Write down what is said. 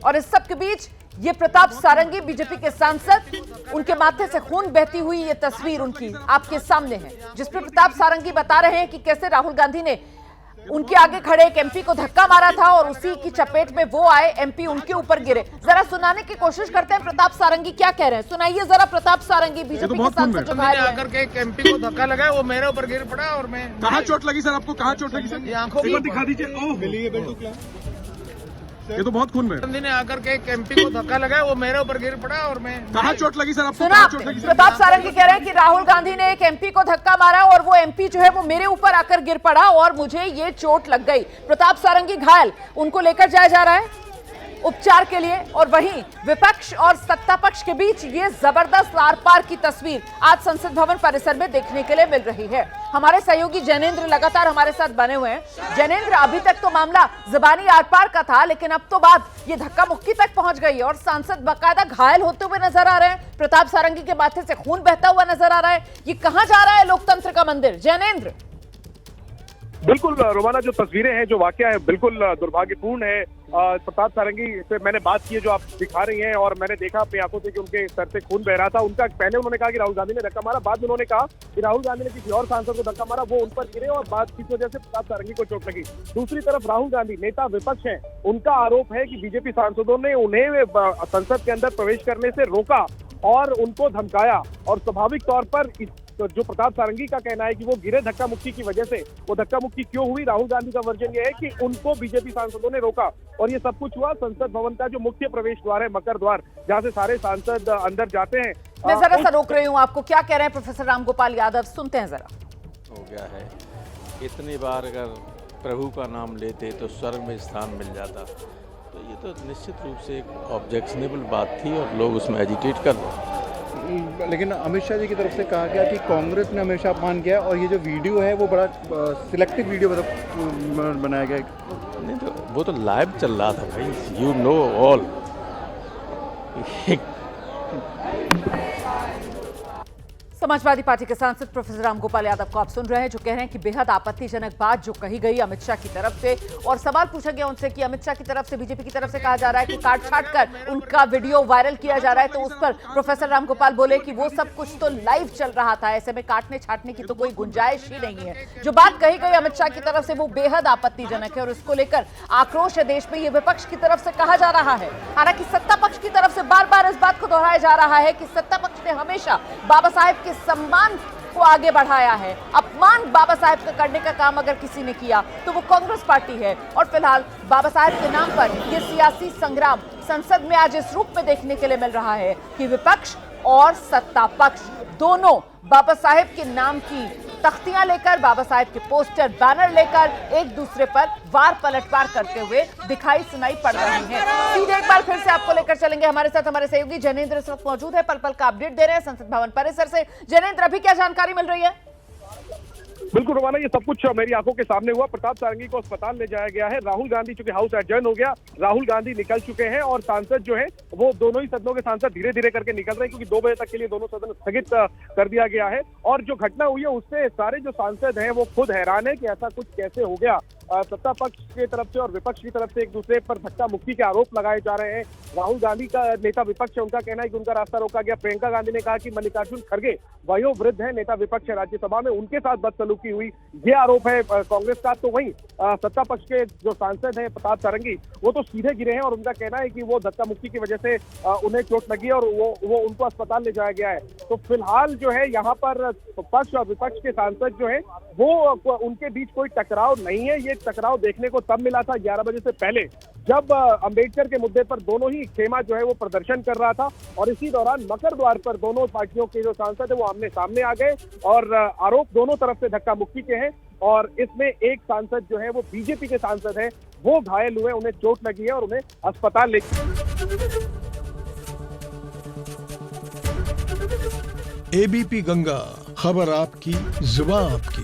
और इस सब के बीच ये प्रताप सारंगी बीजेपी के सांसद, उनके माथे से खून बहती हुई ये तस्वीर उनकी आपके सामने है, जिसमें प्रताप सारंगी बता रहे हैं कि कैसे राहुल गांधी ने उनके आगे खड़े एक एमपी को धक्का मारा था और उसी की चपेट में वो आए, एमपी उनके ऊपर गिरे। जरा सुनाने की कोशिश करते हैं प्रताप सारंगी क्या कह रहे हैं, सुनाइए जरा। प्रताप सारंगी बीजेपी के सांसद जो घायल आकर के एक एमपी को धक्का लगाया, वो मेरे ऊपर गिर पड़ा और मैं। कहाँ चोट लगी सर आपको, कहाँ चोट लगी सर? आंखों में दिखा दीजिए। ये तो बहुत खून में। गांधी ने आकर के एक एमपी को धक्का लगाया, वो मेरे ऊपर गिर पड़ा और मैं। कहाँ चोट लगी सर आपको? सुना आपने? प्रताप सारंगी कह रहे हैं कि राहुल गांधी ने एक एमपी को धक्का मारा और वो एमपी जो है वो मेरे ऊपर आकर गिर पड़ा और मुझे ये चोट लग गई। प्रताप सारंगी घायल, उनको लेकर जाया जा रहा है उपचार के लिए। और वहीं विपक्ष और सत्ता पक्ष के बीच ये जबरदस्त आर पार की तस्वीर आज संसद भवन परिसर में देखने के लिए मिल रही है। हमारे सहयोगी जैनेंद्र लगातार हमारे साथ बने हुए हैं। जैनेंद्र, अभी तक तो मामला जबानी आर पार का था, लेकिन अब तो बात ये धक्का मुक्की तक पहुंच गई है और सांसद बाकायदा घायल होते हुए नजर आ रहे हैं। प्रताप सारंगी के माथे से खून बहता हुआ नजर आ रहा है। ये कहां जा रहा है लोकतंत्र का मंदिर? जैनेंद्र। बिल्कुल रोमाना, जो तस्वीरें हैं, जो वाकया है, बिल्कुल दुर्भाग्यपूर्ण है। प्रताप सारंगी से मैंने बात की है, जो आप दिखा रही हैं, और मैंने देखा अपनी आंखों से कि उनके सर से खून बह रहा था। उनका पहले उन्होंने कहा कि राहुल गांधी ने धक्का मारा, बाद में उन्होंने कहा कि राहुल गांधी ने किसी और सांसद को धक्का मारा, वो उन पर गिरे और बात की वजह से प्रताप सारंगी को चोट लगी। दूसरी तरफ राहुल गांधी नेता विपक्ष हैं, उनका आरोप है कि बीजेपी सांसदों ने उन्हें संसद के अंदर प्रवेश करने से रोका और उनको धमकाया। और स्वाभाविक तौर पर जो प्रताप सारंगी का कहना है कि वो गिरे धक्का मुक्की की वजह से, वो धक्का मुक्की क्यों हुई, राहुल गांधी का वर्जन ये है कि उनको बीजेपी सांसदों ने रोका। और ये सब कुछ हुआ संसद भवन का जो मुख्य प्रवेश द्वार है, मकर द्वार, जहां से सारे सांसद अंदर जाते हैं। मैं जरा सा रोक रही हूँ आपको, क्या कह रहे हैं प्रोफेसर रामगोपाल यादव, सुनते हैं जरा। हो गया है, इतनी बार अगर प्रभु का नाम लेते तो स्वर्ग में स्थान मिल जाता, तो ये तो निश्चित रूप से एक ऑब्जेक्शनेबल बात थी और लोग उसमें एजिटेट कर रहे हैं। लेकिन अमित शाह जी की तरफ से कहा गया कि कांग्रेस ने हमेशा अपमान किया और ये जो वीडियो है वो बड़ा सिलेक्टिव वीडियो बनाया गया है। नहीं तो वो तो लाइव चल रहा था भाई, you know all. Samajwadi party के सांसद प्रोफेसर रामगोपाल यादव को आप सुन रहे हैं, जो कह रहे हैं कि बेहद आपत्तिजनक बात जो कही गई अमित शाह की तरफ से। और सवाल पूछा गया उनसे कि अमित शाह की तरफ से, बीजेपी की तरफ से कहा जा रहा है कि काट छाट कर उनका वीडियो वायरल किया जा रहा है, तो उस पर प्रोफेसर रामगोपाल बोले कि वो सब कुछ तो लाइव चल रहा था, ऐसे में काटने छाटने की तो कोई गुंजाइश ही नहीं है। जो बात कही गई अमित शाह की तरफ से वो बेहद आपत्तिजनक है और इसको लेकर आक्रोश है देश में, ये विपक्ष की तरफ से कहा जा रहा है। हालांकि सत्ता पक्ष की तरफ से बार बार इस बात को दोहराया जा रहा है कि सत्ता पक्ष ने हमेशा बाबा साहेब के सम्मान को आगे बढ़ाया है। अपमान बाबा साहेब का करने का काम अगर किसी ने किया तो वो कांग्रेस पार्टी है। और फिलहाल बाबा साहेब के नाम पर ये सियासी संग्राम संसद में आज इस रूप में देखने के लिए मिल रहा है कि विपक्ष और सत्ता पक्ष दोनों बाबा साहेब के नाम की तख्तियां लेकर, बाबा साहेब के पोस्टर बैनर लेकर एक दूसरे पर वार पलटवार करते हुए दिखाई सुनाई पड़ रही हैं। सीधे एक बार फिर से आपको लेकर चलेंगे, हमारे साथ हमारे सहयोगी जैनेंद्र इस वक्त मौजूद है, पल पल का अपडेट दे रहे हैं संसद भवन परिसर से। जैनेंद्र, अभी क्या जानकारी मिल रही है? बिल्कुल रोमाना, ये सब कुछ मेरी आंखों के सामने हुआ। प्रताप सारंगी को अस्पताल ले जाया गया है। राहुल गांधी, चूंकि हाउस एडजर्न हो गया, राहुल गांधी निकल चुके हैं और सांसद जो है वो दोनों ही सदनों के सांसद धीरे धीरे करके निकल रहे हैं, क्योंकि 2 बजे तक के लिए दोनों सदन स्थगित कर दिया गया है। और जो घटना हुई है उससे सारे जो सांसद हैं वो खुद हैरान है कि ऐसा कुछ कैसे हो गया। सत्ता पक्ष की तरफ से और विपक्ष की तरफ से एक दूसरे पर धक्का मुक्की के आरोप लगाए जा रहे हैं। राहुल गांधी का नेता विपक्ष है, उनका कहना है कि उनका रास्ता रोका गया। प्रियंका गांधी ने कहा कि मल्लिकार्जुन खड़गे वयोवृद्ध है, नेता विपक्ष है राज्यसभा में, उनके साथ बदसलूकी हुई, ये आरोप है कांग्रेस का। तो वहीं सत्ता पक्ष के जो सांसद हैं प्रताप सारंगी, वो तो सीधे गिरे हैं और उनका कहना है कि वो धक्का मुक्की की वजह से उन्हें चोट लगी है और वो उनको अस्पताल ले जाया गया है। तो फिलहाल जो है यहाँ पर पक्ष और विपक्ष के सांसद जो है वो उनके बीच कोई टकराव नहीं है। ये टकराव देखने को तब मिला था 11 बजे से पहले, जब अंबेडकर के मुद्दे पर दोनों ही खेमा जो है वो प्रदर्शन कर रहा था। और इसी दौरान मकर द्वार पर दोनों पार्टियों के जो सांसद है वो आमने सामने आ गए और आरोप दोनों तरफ से धक्का मुक्की के हैं। और इसमें एक सांसद जो है वो बीजेपी के सांसद है, वो घायल हुए, उन्हें चोट लगी है और उन्हें अस्पताल ले। एबीपी गंगा, खबर आपकी, जुबान आपकी।